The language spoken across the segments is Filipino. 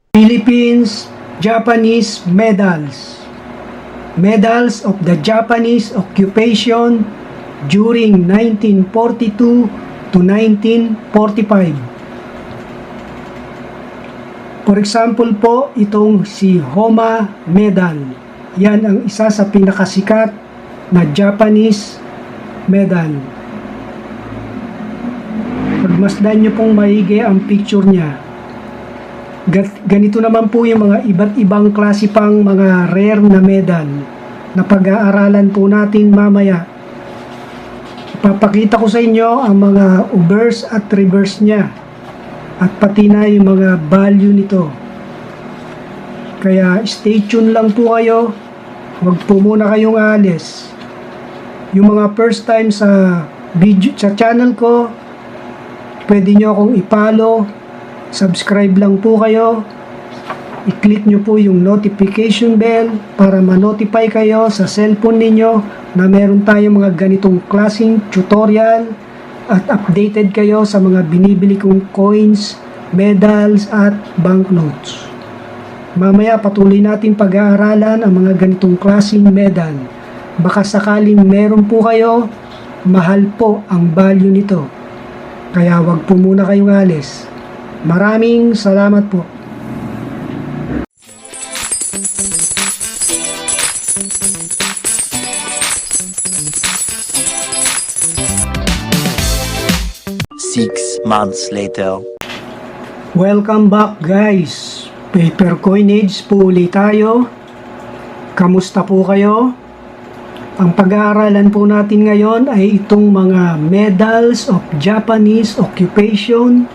Philippines Japanese medals. Medals of the Japanese occupation during 1942 to 1945. For example po, itong si Homma medal. Yan ang isa sa pinakasikat na Japanese medal. Pagmasdan nyo pong maigi ang picture niya. Ganito naman po yung mga iba't ibang klase pang mga rare na medal na pag-aaralan po natin mamaya. Ipapakita ko sa inyo ang mga obverse at reverse niya at pati na yung mga value nito. Kaya stay tuned lang po kayo, huwag po muna kayong aalis. Yung mga first time sa video sa channel ko, pwede nyo akong i-follow. Subscribe lang po kayo. I-click nyo po yung notification bell para ma-notify kayo sa cellphone ninyo na meron tayong mga ganitong klaseng tutorial at updated kayo sa mga binibili kong coins, medals at banknotes. Mamaya patuloy natin pag-aaralan ang mga ganitong klaseng medal. Baka sakaling meron po kayo, mahal po ang value nito. Kaya wag po muna kayong alis. Maraming salamat po. Six months later. Welcome back guys. Paper coinage po ulit tayo. Kamusta po kayo? Ang pag-aaralan po natin ngayon ay itong mga medals of Japanese occupation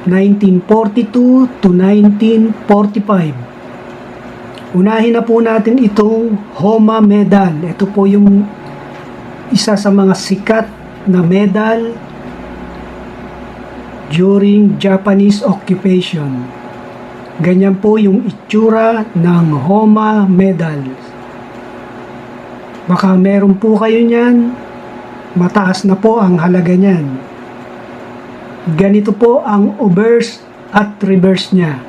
1942 to 1945. Unahin na po natin itong Homma medal. Ito po yung isa sa mga sikat na medal during Japanese occupation. Ganyan po yung itsura ng Homma medal. Baka meron po kayo niyan, mataas na po ang halaga niyan. Ganito po ang obverse at reverse niya.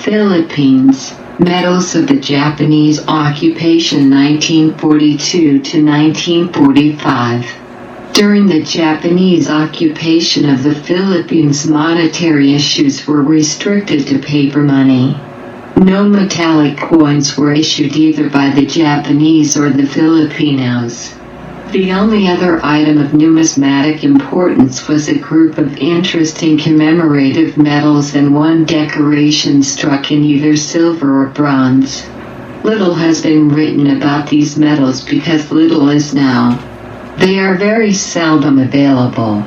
Philippines, Medals of the Japanese Occupation 1942 to 1945. During the Japanese occupation of the Philippines, monetary issues were restricted to paper money. No metallic coins were issued either by the Japanese or the Filipinos. The only other item of numismatic importance was a group of interesting commemorative medals and one decoration struck in either silver or bronze. Little has been written about these medals because little is known. They are very seldom available.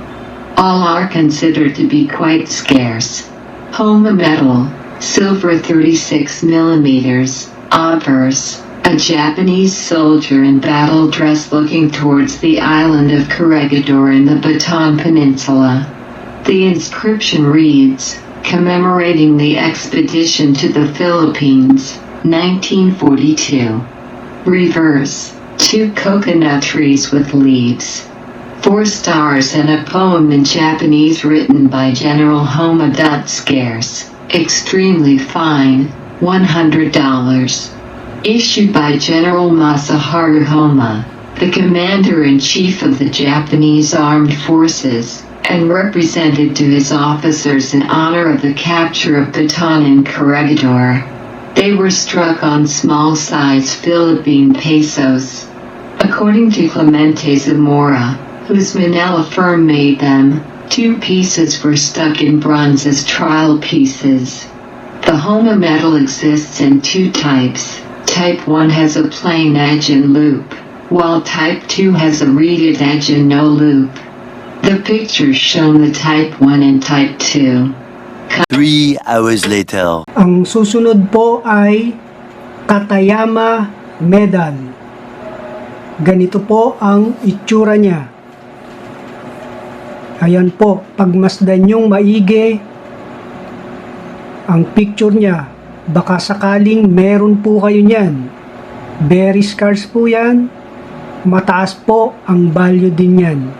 All are considered to be quite scarce. Homma medal, silver 36 millimeters, obverse. A Japanese soldier in battle dress looking towards the island of Corregidor in the Bataan Peninsula. The inscription reads, commemorating the expedition to the Philippines, 1942. Reverse, 2 coconut trees with leaves. 4 stars and a poem in Japanese written by General Homma. Scarce, extremely fine, $100. Issued by General Masaharu Homma, the Commander-in-Chief of the Japanese Armed Forces, and represented to his officers in honor of the capture of Bataan and Corregidor. They were struck on small-size Philippine pesos. According to Clemente Zamora, whose Manila firm made them, 2 pieces were stuck in bronze as trial pieces. The Homma medal exists in 2 types. Type 1 has a plain edge and loop, while Type 2 has a reeded edge and no loop. The pictures show the Type 1 and Type 2. 3 hours later. Ang susunod po ay Katayama medal. Ganito po ang itsura niya. Ayan po, pagmasdan nyong maigi ang picture niya. Baka sakaling meron po kayo niyan. Very scarce po yan. Mataas po ang value din yan.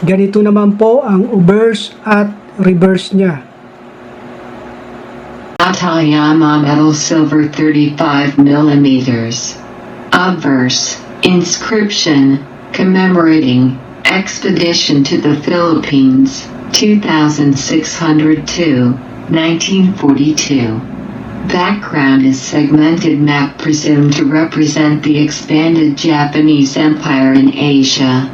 Ganito naman po ang obverse at reverse niya. Atayama metal silver 35 millimeters. Obverse, inscription, commemorating, expedition to the Philippines, 2602, 1942. Background is segmented map presumed to represent the expanded Japanese Empire in Asia.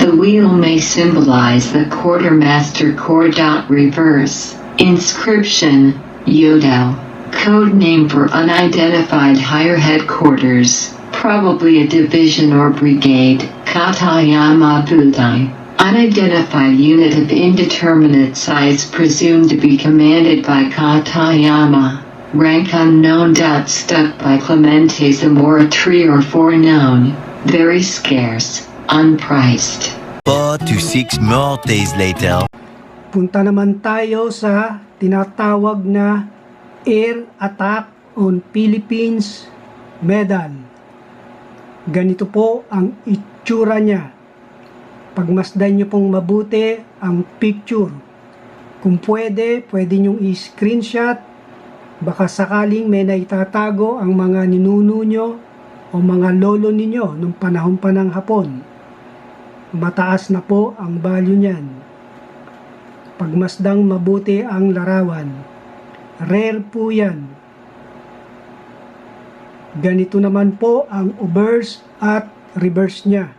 The wheel may symbolize the quartermaster core. Reverse, inscription, Yodo, code name for unidentified higher headquarters, probably a division or brigade, Katayama Budai, unidentified unit of indeterminate size presumed to be commanded by Katayama, rank unknown. Stuck by Clemente Zamora 3 or 4 known, very scarce, unpriced. 4 to 6 more days later. Punta naman tayo sa tinatawag na Air Attack on Philippines Medal. Ganito po ang itsura niya. Pagmasdan nyo pong mabuti ang picture. Kung pwede nyong i-screenshot. Baka sakaling may naitatago ang mga ninuno nyo o mga lolo ninyo nung panahon pa ng hapon. Mataas na po ang value niyan. Pagmasdang mabuti ang larawan. Rare po yan. Ganito naman po ang obverse at reverse niya.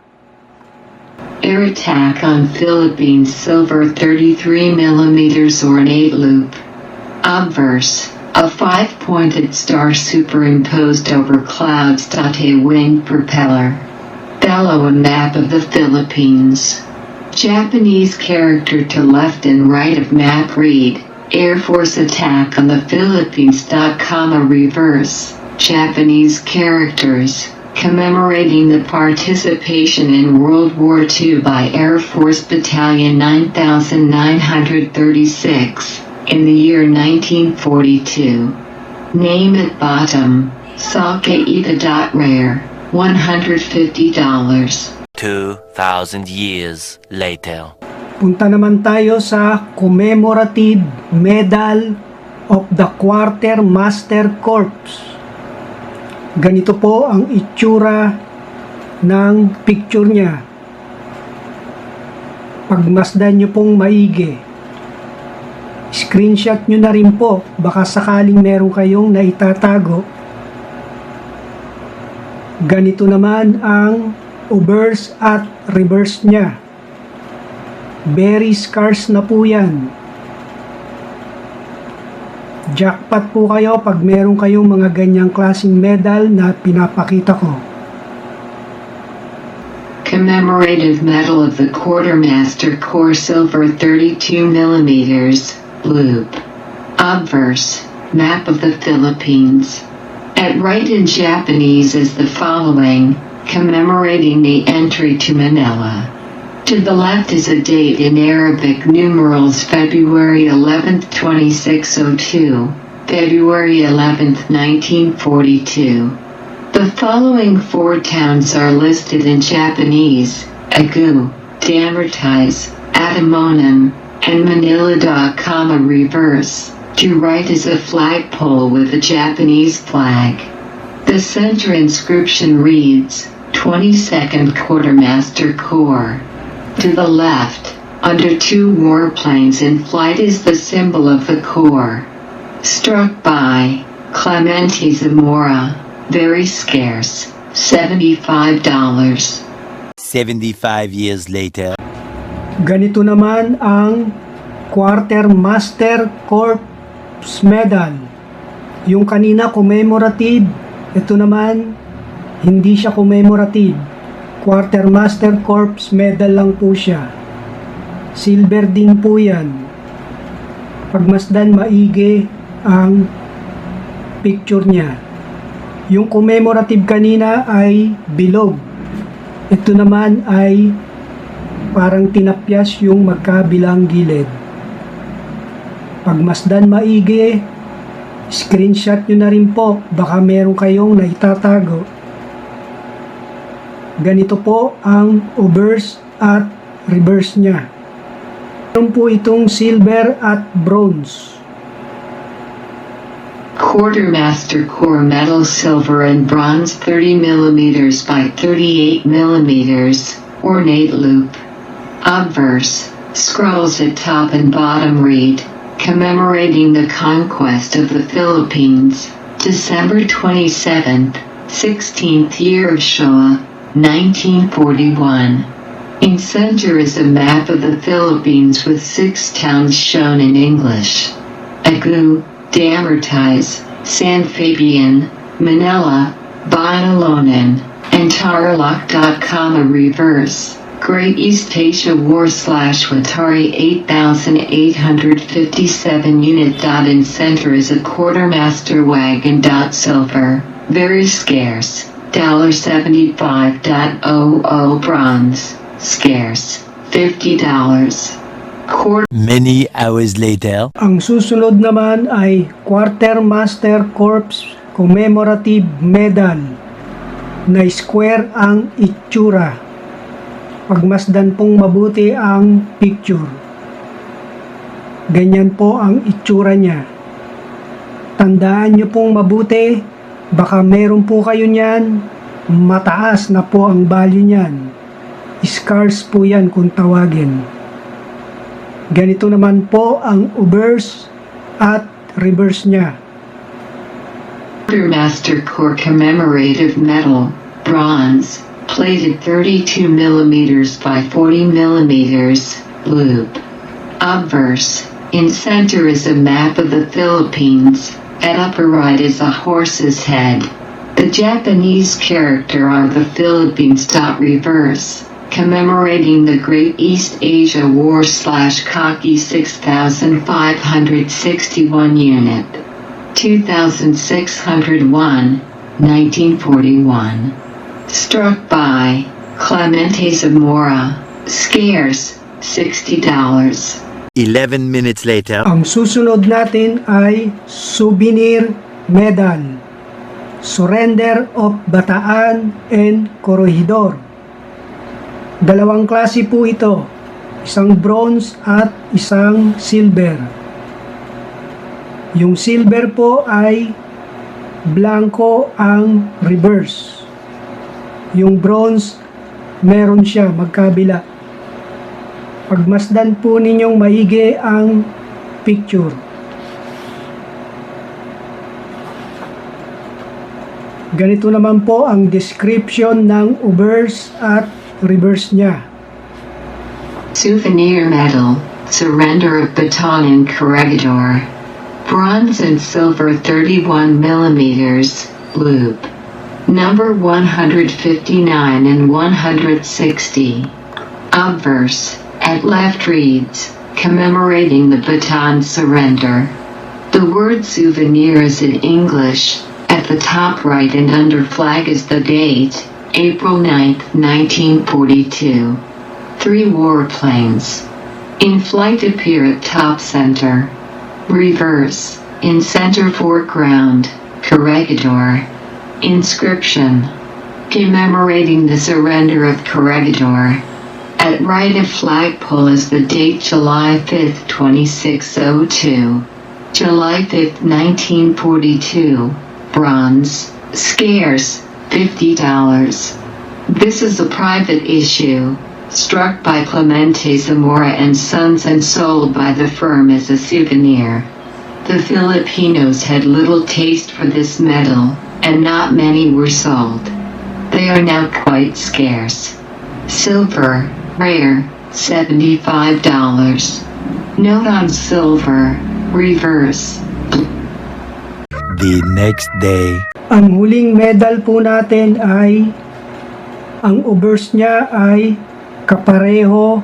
Air attack on Philippines silver 33 millimeters or an 8 loop. Obverse, a 5-pointed star superimposed over clouds. A winged propeller. Bellow, a map of the Philippines. Japanese character to left and right of map. Read, Air Force attack on the Philippines. Reverse, Japanese characters, commemorating the participation in World War II by Air Force Battalion 9936, in the year 1942. Name at bottom, Sake Ita. Rare, $150. 2,000 years later. Punta naman tayo sa Commemorative Medal of the Quartermaster Corps. Ganito po ang itsura ng picture niya. Pagmasdan nyo pong maigi. Screenshot nyo na rin po. Baka sakaling meron kayong naitatago. Ganito naman ang obverse at reverse niya. Very scarce na po yan. Jackpot po kayo pag meron kayong mga ganyang klaseng medal na pinapakita ko. Commemorative Medal of the Quartermaster Corps silver 32 millimeters, loop. Obverse, map of the Philippines. At right in Japanese is the following, commemorating the entry to Manila. To the left is a date in Arabic numerals February 11th 2602, February 11th 1942. The following 4 towns are listed in Japanese, Agu, Damartise, Adamonim, and Manila. Reverse, to right is a flagpole with a Japanese flag. The center inscription reads, 22nd Quartermaster Corps. To the left, under 2 warplanes in flight is the symbol of the Corps. Struck by Clemente Zamora, very scarce, $75. 75 years later. Ganito naman ang Quartermaster Corps Medal. Yung kanina commemorative, ito naman hindi siya commemorative. Quartermaster Corps Medal lang po siya. Silver din po yan. Pagmasdan maigi ang picture niya. Yung commemorative kanina ay bilog. Ito naman ay parang tinapyas yung magkabilang gilid. Pagmasdan maigi, screenshot nyo na rin po. Baka meron kayong naitatago. Ganito po ang obverse at reverse niya. Meron po itong silver at bronze. Quartermaster core metal silver and bronze 30 mm by 38 mm, ornate loop. Obverse, scrolls at top and bottom read, commemorating the conquest of the Philippines, December 27th, 16th year of Showa, 1941. In center is a map of the Philippines with 6 towns shown in English: Agu, Damartiz, San Fabian, Manila, Banalonan, and Tarlac. A reverse, Great East Asia War /Watari 8857 unit. In center is a quartermaster wagon. Silver, very scarce, $75.00 bronze, scarce, $50. Many hours later. Ang susunod naman ay Quartermaster Corps Commemorative Medal na square ang itsura. Pagmasdan pong mabuti ang picture. Ganyan po ang itsura niya. Tandaan nyo pong mabuti, baka meron po kayo niyan, mataas na po ang value niyan. Scars po yan kung tawagin. Ganito naman po ang obverse at reverse niya. Quartermaster core commemorative medal, bronze, plated 32 mm by 40 mm, loop. Obverse, in center is a map of the Philippines, at upper right is a horse's head. The Japanese character are the Philippines. Reverse, commemorating the Great East Asia War /Kaki 6561 unit, 2601, 1941. Struck by Clemente Zamora, scarce, $60. 11 minutes later. Ang susunod natin ay souvenir medal. Surrender of Bataan and Corregidor. Dalawang klase po ito, isang bronze at isang silver. Yung silver po ay blanco ang reverse. Yung bronze, meron siya magkabila. Pagmasdan po ninyong maigi ang picture. Ganito naman po ang description ng obverse at reverse niya. Souvenir medal, surrender of baton and corregidor. Bronze and silver 31 mm, loop. Number 159 and 160. Obverse, at left reads, commemorating the baton surrender. The word souvenir is in English. At the top right and under flag is the date, April 9th, 1942. 3 warplanes. In flight appear at top center. Reverse, in center foreground, corregidor. Inscription, commemorating the surrender of Corregidor. At right of flagpole is the date July 5th, 2602. July 5th, 1942. Bronze, scarce, $50. This is a private issue, struck by Clemente Zamora and Sons and sold by the firm as a souvenir. The Filipinos had little taste for this medal, and not many were sold. They are now quite scarce. Silver, rare, $75. Note on silver, reverse. The next day. Ang huling medal po natin ay, ang obverse niya ay kapareho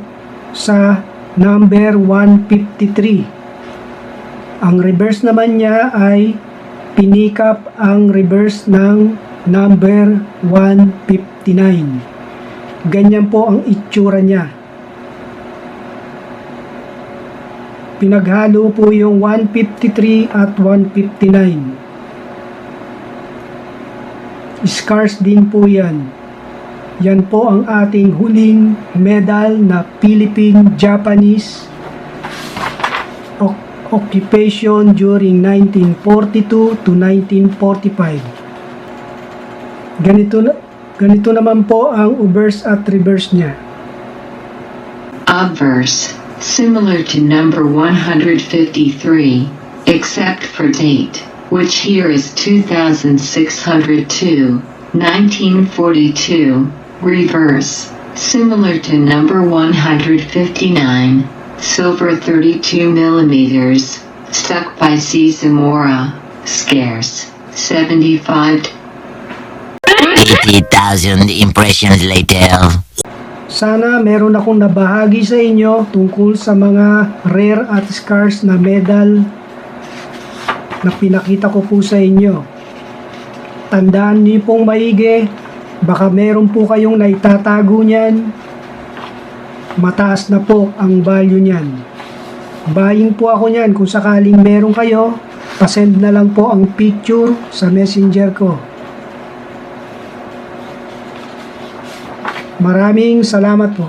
sa number 153. Ang reverse naman niya ay pinikap ang reverse ng number 159. Ganyan po ang itsura niya. Pinaghalo po yung 153 at 159. Scars din po yan. Yan po ang ating huling medal na Philippine-Japanese occupation during 1942 to 1945. Ganito naman po ang obverse at reverse niya. Obverse, similar to number 153, except for date, which here is 2602, 1942. Reverse, similar to number 159, silver 32 millimeters, stuck by C. Zamora, scarce, 75. 80,000 impressions later. Sana meron akong nabahagi sa inyo tungkol sa mga rare at scarce na medal na pinakita ko po sa inyo. Tandaan niyo pong maigi, baka meron po kayong naitatago niyan. Mataas na po ang value niyan. Buying po ako niyan kung sakaling meron kayo, pasend na lang po ang picture sa messenger ko. Maraming salamat po.